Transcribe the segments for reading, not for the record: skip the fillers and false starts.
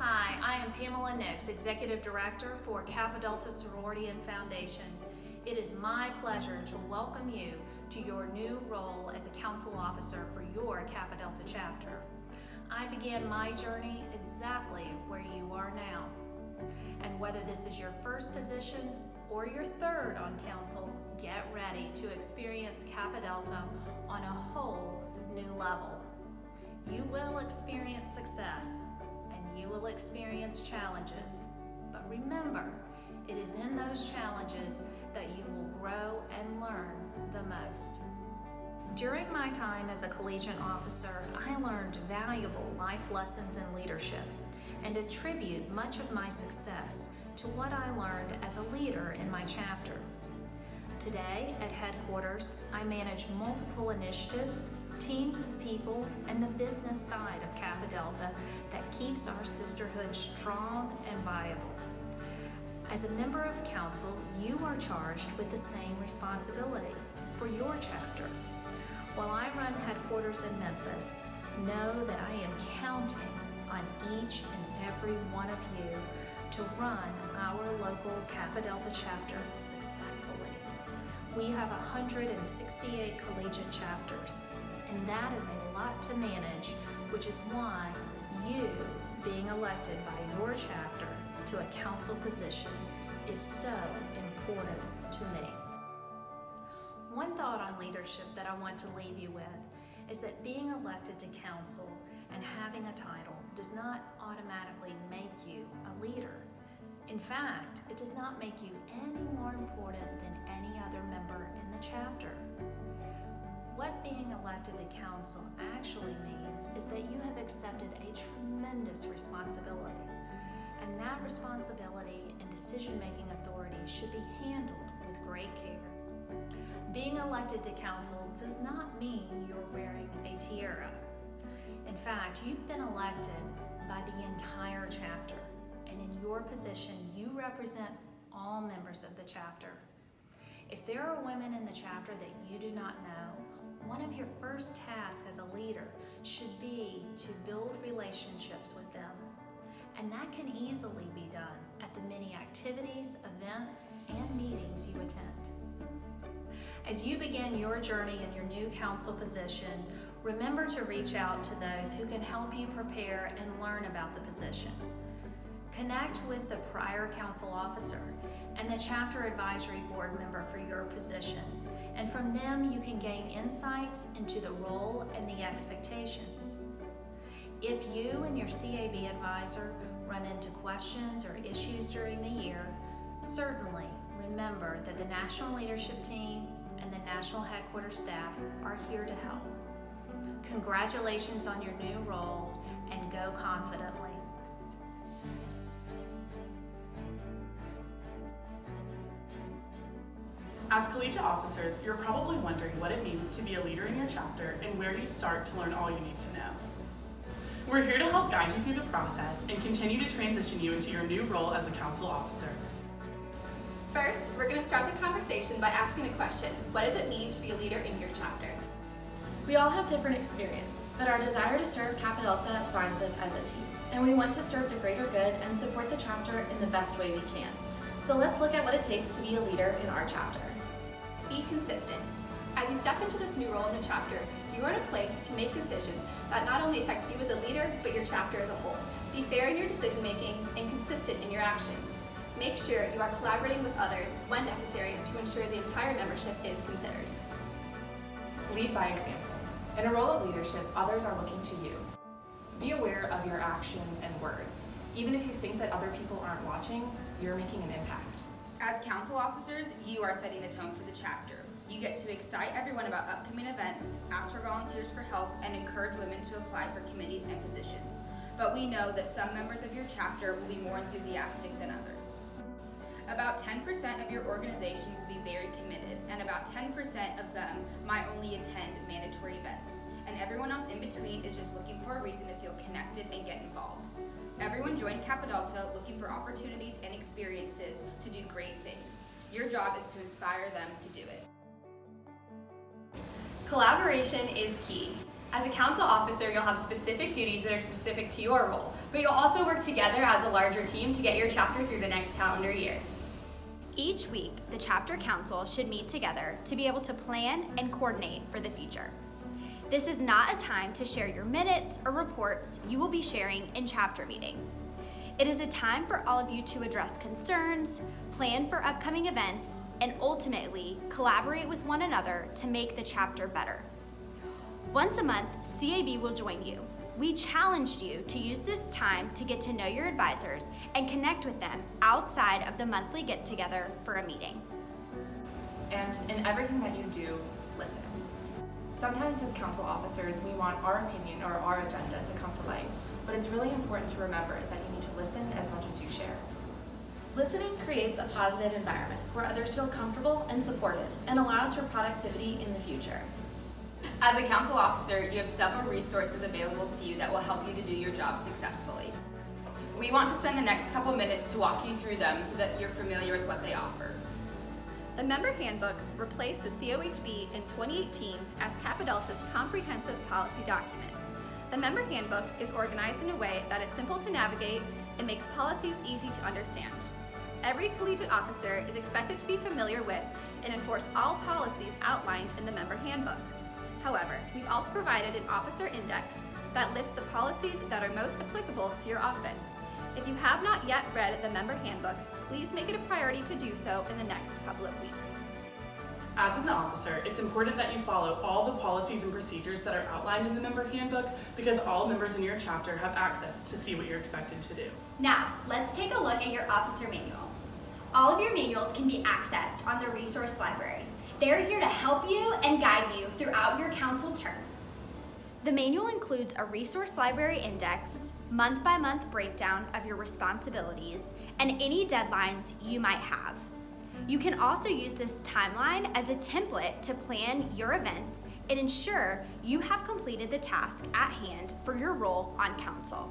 Hi, I am Pamela Nix, Executive Director for Kappa Delta Sorority and Foundation. It is my pleasure to welcome you to your new role as a council officer for your Kappa Delta chapter. I began my journey exactly where you are now. And whether this is your first position or your third on council, get ready to experience Kappa Delta on a whole new level. You will experience success and you will experience challenges. But remember, it is in those challenges that you will grow and learn the most. During my time as a collegiate officer, I learned valuable life lessons in leadership and attribute much of my success to what I learned as a leader in my chapter. Today, at headquarters, I manage multiple initiatives, teams of people, and the business side of Kappa Delta that keeps our sisterhood strong and viable. As a member of council, you are charged with the same responsibility for your chapter. While I run headquarters in Memphis, know that I am counting on each and every one of you to run our local Kappa Delta chapter successfully. We have 168 collegiate chapters, and that is a lot to manage, which is why you being elected by your chapter to a council position is so important to me. One thought on leadership that I want to leave you with is that being elected to council and having a title does not automatically make you a leader. In fact, it does not make you any more important than any other member in the chapter. What being elected to council actually means is that you have accepted a tremendous responsibility, and that responsibility and decision-making authority should be handled with great care. Being elected to council does not mean you're wearing a tiara. In fact, you've been elected by the entire chapter, and in your position, you represent all members of the chapter. If there are women in the chapter that you do not know, one of your first tasks as a leader should be to build relationships with them. And that can easily be done at the many activities, events, and meetings you attend. As you begin your journey in your new council position, remember to reach out to those who can help you prepare and learn about the position. Connect with the prior council officer and the chapter advisory board member for your position, and from them you can gain insights into the role and the expectations. If you and your CAB advisor run into questions or issues during the year, certainly remember that the national leadership team and the national headquarters staff are here to help. Congratulations on your new role, and go confidently. As collegiate officers, you're probably wondering what it means to be a leader in your chapter and where you start to learn all you need to know. We're here to help guide you through the process and continue to transition you into your new role as a council officer. First, we're going to start the conversation by asking the question, what does it mean to be a leader in your chapter? We all have different experience, but our desire to serve Kappa Delta binds us as a team, and we want to serve the greater good and support the chapter in the best way we can. So let's look at what it takes to be a leader in our chapter. Be consistent. As you step into this new role in the chapter, you are in a place to make decisions that not only affect you as a leader, but your chapter as a whole. Be fair in your decision making and consistent in your actions. Make sure you are collaborating with others when necessary to ensure the entire membership is considered. Lead by example. In a role of leadership, others are looking to you. Be aware of your actions and words. Even if you think that other people aren't watching, you're making an impact. As council officers, you are setting the tone for the chapter. You get to excite everyone about upcoming events, ask for volunteers for help, and encourage women to apply for committees and positions. But we know that some members of your chapter will be more enthusiastic than others. About 10% of your organization will be very committed, and about 10% of them might only attend mandatory events. And everyone else in between is just looking for a reason to feel connected and get involved. Everyone joined Kappa Delta looking for opportunities and experiences to do great things. Your job is to inspire them to do it. Collaboration is key. As a council officer, you'll have specific duties that are specific to your role, but you'll also work together as a larger team to get your chapter through the next calendar year. Each week, the chapter council should meet together to be able to plan and coordinate for the future. This is not a time to share your minutes or reports you will be sharing in chapter meeting. It is a time for all of you to address concerns, plan for upcoming events, and ultimately collaborate with one another to make the chapter better. Once a month, CAB will join you. We challenged you to use this time to get to know your advisors and connect with them outside of the monthly get-together for a meeting. And in everything that you do, listen. Sometimes as council officers, we want our opinion or our agenda to come to light, but it's really important to remember that you need to listen as much as you share. Listening creates a positive environment where others feel comfortable and supported and allows for productivity in the future. As a council officer, you have several resources available to you that will help you to do your job successfully. We want to spend the next couple minutes to walk you through them so that you're familiar with what they offer. The Member Handbook replaced the COHB in 2018 as Kappa Delta's comprehensive policy document. The Member Handbook is organized in a way that is simple to navigate and makes policies easy to understand. Every collegiate officer is expected to be familiar with and enforce all policies outlined in the Member Handbook. However, we've also provided an officer index that lists the policies that are most applicable to your office. If you have not yet read the Member Handbook, please make it a priority to do so in the next couple of weeks. As an officer, it's important that you follow all the policies and procedures that are outlined in the Member Handbook because all members in your chapter have access to see what you're expected to do. Now, let's take a look at your officer manual. All of your manuals can be accessed on the resource library. They're here to help you and guide you throughout your council term. The manual includes a resource library index, month-by-month breakdown of your responsibilities, and any deadlines you might have. You can also use this timeline as a template to plan your events and ensure you have completed the task at hand for your role on council.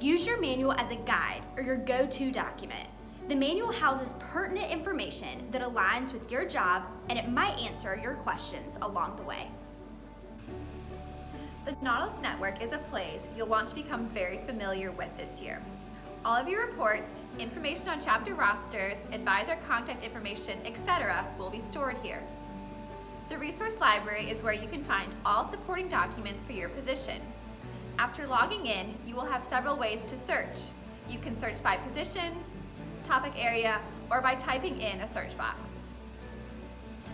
Use your manual as a guide or your go-to document. The manual houses pertinent information that aligns with your job, and it might answer your questions along the way. The Nautilus Network is a place you'll want to become very familiar with this year. All of your reports, information on chapter rosters, advisor contact information, etc. will be stored here. The resource library is where you can find all supporting documents for your position. After logging in, you will have several ways to search. You can search by position, topic area, or by typing in a search box.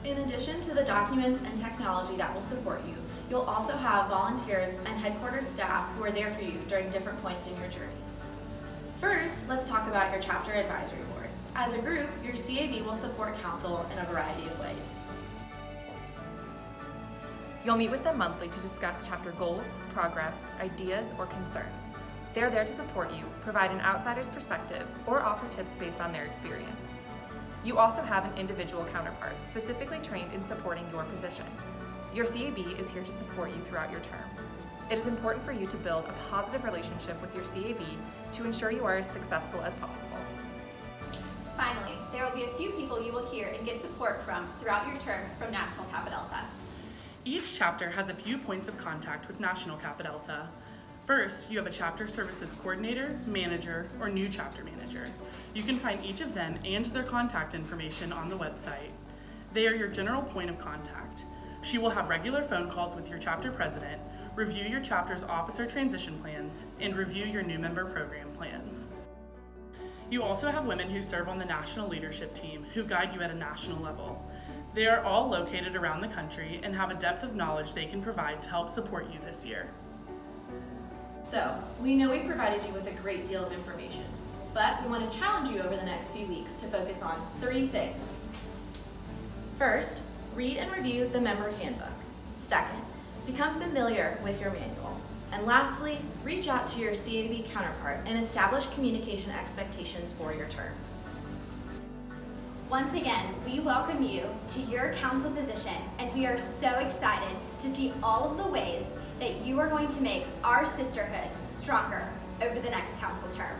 In addition to the documents and technology that will support you, you'll also have volunteers and headquarters staff who are there for you during different points in your journey. First, let's talk about your chapter advisory board. As a group, your CAB will support council in a variety of ways. You'll meet with them monthly to discuss chapter goals, progress, ideas, or concerns. They're there to support you, provide an outsider's perspective, or offer tips based on their experience. You also have an individual counterpart, specifically trained in supporting your position. Your CAB is here to support you throughout your term. It is important for you to build a positive relationship with your CAB to ensure you are as successful as possible. Finally, there will be a few people you will hear and get support from throughout your term from National Kappa Delta. Each chapter has a few points of contact with National Kappa Delta. First, you have a chapter services coordinator, manager, or new chapter manager. You can find each of them and their contact information on the website. They are your general point of contact. She will have regular phone calls with your chapter president, review your chapter's officer transition plans, and review your new member program plans. You also have women who serve on the national leadership team who guide you at a national level. They are all located around the country and have a depth of knowledge they can provide to help support you this year. So, we know we provided you with a great deal of information, but we want to challenge you over the next few weeks to focus on 3 things. First, read and review the Member Handbook. Second, become familiar with your manual. And lastly, reach out to your CAB counterpart and establish communication expectations for your term. Once again, we welcome you to your council position, and we are so excited to see all of the ways that you are going to make our sisterhood stronger over the next council term.